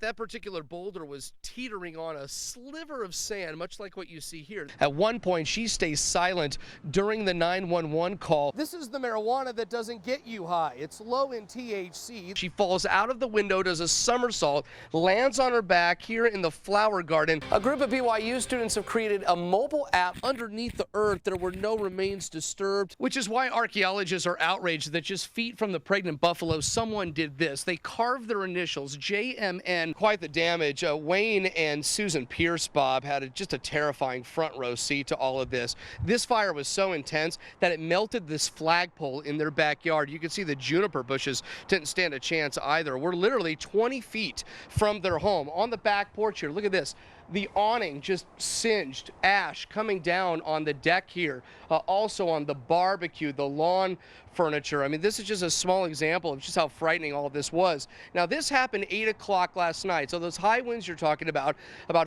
That particular boulder was teetering on a sliver of sand, much like what you see here. At one point, she stays silent during the 911 call. This is the marijuana that doesn't get you high. It's low in THC. She falls out of the window, does a somersault, lands on her back here in the flower garden. A group of BYU students have created a mobile app underneath the earth. There were no remains disturbed, which is why archaeologists are outraged that just feet from the pregnant buffalo, someone did this. They carved their initials, JMN. Quite the damage. Wayne and Susan Pierce, Bob, had just a terrifying front row seat to all of this. This fire was so intense that it melted this flagpole in their backyard. You can see the juniper bushes didn't stand a chance either. We're literally 20 feet from their home. On the back porch here, look at this. The awning just singed, ash coming down on the deck here, also on the barbecue, the lawn furniture. I mean, this is just a small example of just how frightening all of this was. Now, this happened 8 o'clock last night, so those high winds you're talking about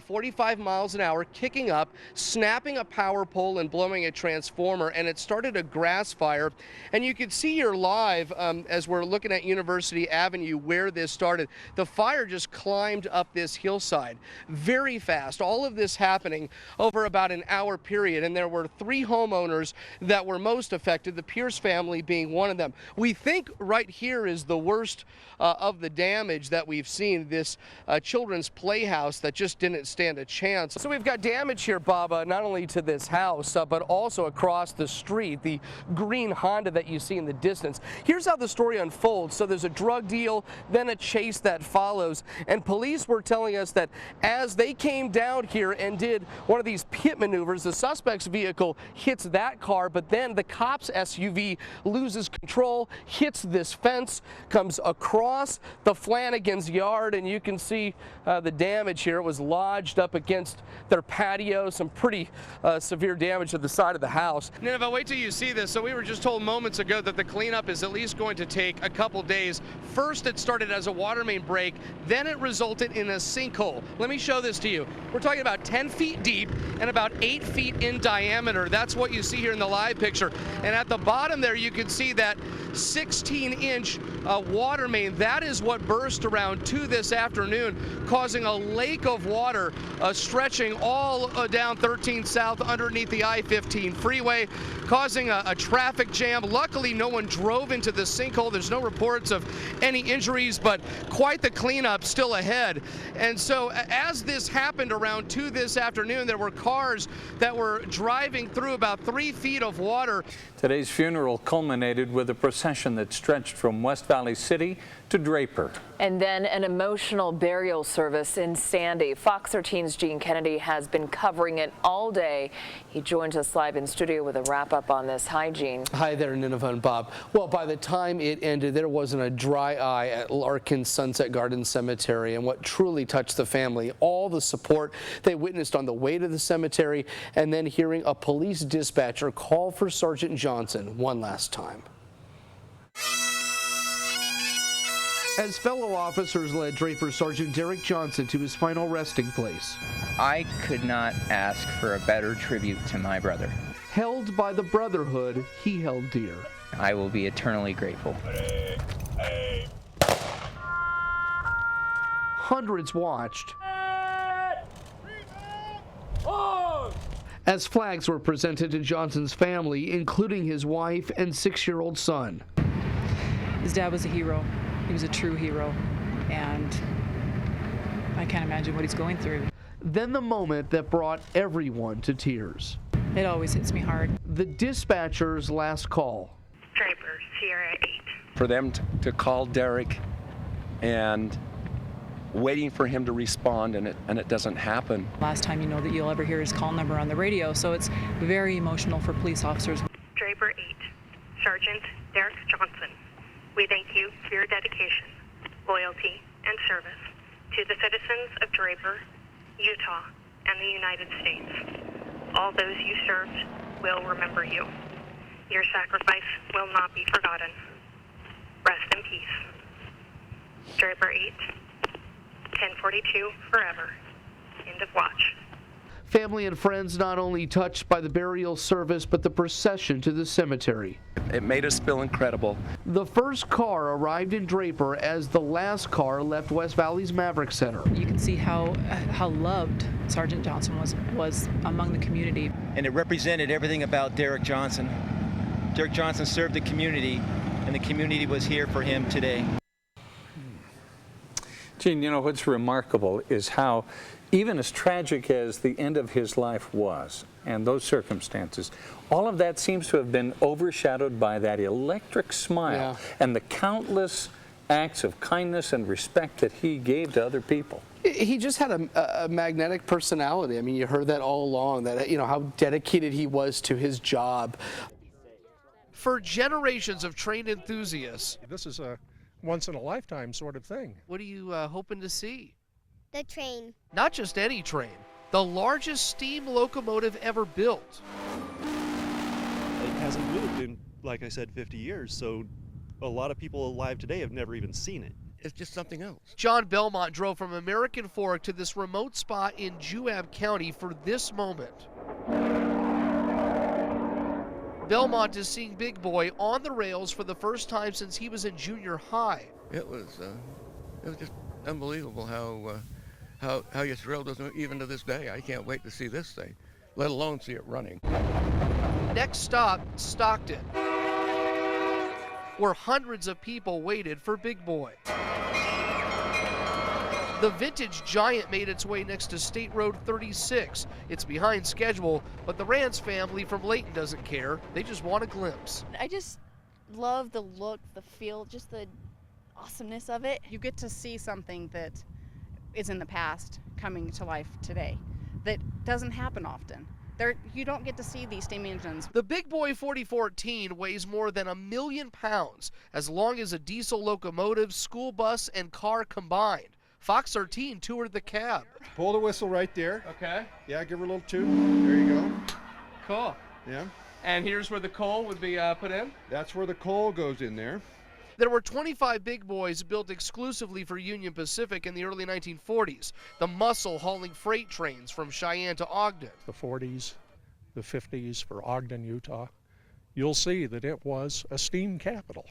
45 miles an hour, kicking up, snapping a power pole and blowing a transformer, and it started a grass fire. And you can see here live, as we're looking at University Avenue, where this started. The fire just climbed up this hillside very fast. All of this happening over about an hour period, and there were 3 homeowners that were most affected, the Pierce family being one of them. We think right here is the worst of the damage that we've seen, this children's playhouse that just didn't stand a chance. So we've got damage here, Bob, not only to this house, but also across the street, the green Honda that you see in the distance. Here's how the story unfolds. So there's a drug deal, then a chase that follows, and police were telling us that as they came down here and did one of these pit maneuvers, the suspect's vehicle hits that car, but then the cop's SUV loses control, hits this fence, comes across the Flanagan's yard, and you can see the damage here. It was lodged up against their patio, some pretty severe damage to the side of the house. Nineveh, wait till you see this. So we were just told moments ago that the cleanup is at least going to take a couple days. First, it started as a water main break, then it resulted in a sinkhole. Let me show this to you. We're talking about 10 feet deep and about 8 feet in diameter. That's what you see here in the live picture. And at the bottom there, you can see that 16-inch water main. That is what burst around 2 this afternoon, causing a lake of water stretching all down 13 South underneath the I-15 freeway, causing a traffic jam. Luckily, no one drove into the sinkhole. There's no reports of any injuries, but quite the cleanup still ahead. And so as this happened around 2 this afternoon, there were cars that were driving through about 3 feet of water. Today's funeral culminated with a procession that stretched from West Valley City to Draper. And then an emotional burial service in Sandy. Fox 13's Gene Kennedy has been covering it all day. He joins us live in studio with a wrap-up on this. Hi, Gene. Hi there, Nineveh and Bob. Well, by the time it ended, there wasn't a dry eye at Larkin Sunset Garden Cemetery, and what truly touched the family, all the support they witnessed on the way to the cemetery, and then hearing a police dispatcher call for Sergeant Johnson one last time. As fellow officers led Draper Sergeant Derek Johnson to his final resting place. I could not ask for a better tribute to my brother. Held by the brotherhood he held dear. I will be eternally grateful. Hundreds watched as flags were presented to Johnson's family, including his wife and 6-year-old son. His dad was a hero. He was a true hero, and I can't imagine what he's going through. Then the moment that brought everyone to tears. It always hits me hard. The dispatcher's last call. Draper, Sierra 8. For them to call Derek and waiting for him to respond, and it doesn't happen. Last time you know that you'll ever hear his call number on the radio, so it's very emotional for police officers. Draper 8, Sergeant Derek Johnson. We thank you for your dedication, loyalty, and service to the citizens of Draper, Utah, and the United States. All those you served will remember you. Your sacrifice will not be forgotten. Rest in peace. Draper 8, 1042 forever. End of watch. Family and friends not only touched by the burial service, but the procession to the cemetery. It made us feel incredible. The first car arrived in Draper as the last car left West Valley's Maverick Center. You can see how loved Sergeant Johnson was among the community. And it represented everything about Derek Johnson. Derek Johnson served the community, and the community was here for him today. Gene, you know, what's remarkable is how, even as tragic as the end of his life was, and those circumstances, all of that seems to have been overshadowed by that electric smile and the countless acts of kindness and respect that he gave to other people. He just had a magnetic personality. I mean, you heard that all along, that, you know, how dedicated he was to his job. For generations of trained enthusiasts, this is a once-in-a-lifetime sort of thing. what are you hoping to see? The train. Not just any train, the largest steam locomotive ever built. It hasn't moved in, like I said, 50 years, so a lot of people alive today have never even seen it. It's just something else. John Belmont drove from American Fork to this remote spot in Juab County for this moment. Belmont is seeing Big Boy on the rails for the first time since he was in junior high. It was just unbelievable how you're thrilled with it, even to this day. I can't wait to see this thing, let alone see it running. Next stop, Stockton, where hundreds of people waited for Big Boy. The vintage Giant made its way next to State Road 36. It's behind schedule, but the Rance family from Layton doesn't care. They just want a glimpse. I just love the look, the feel, just the awesomeness of it. You get to see something that is in the past coming to life today that doesn't happen often. You don't get to see these steam engines. The Big Boy 4014 weighs more than 1 million pounds, as long as a diesel locomotive, school bus, and car combined. Fox 13 toured the cab. Pull the whistle right there. Okay. Yeah, give her a little toot. There you go. Cool. Yeah. And here's where the coal would be put in? That's where the coal goes in there. There were 25 Big Boys built exclusively for Union Pacific in the early 1940s. The muscle hauling freight trains from Cheyenne to Ogden. The 40s, the 50s for Ogden, Utah. You'll see that it was a steam capital,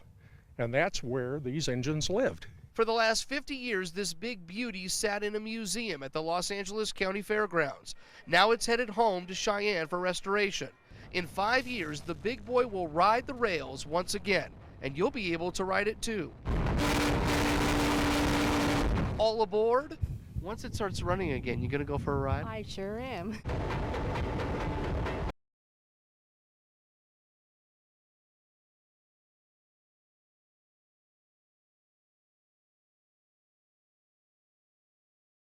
and that's where these engines lived. For the last 50 years, this big beauty sat in a museum at the Los Angeles County Fairgrounds. Now it's headed home to Cheyenne for restoration. In 5 years, the Big Boy will ride the rails once again, and you'll be able to ride it too. All aboard? Once it starts running again, you gonna go for a ride? I sure am.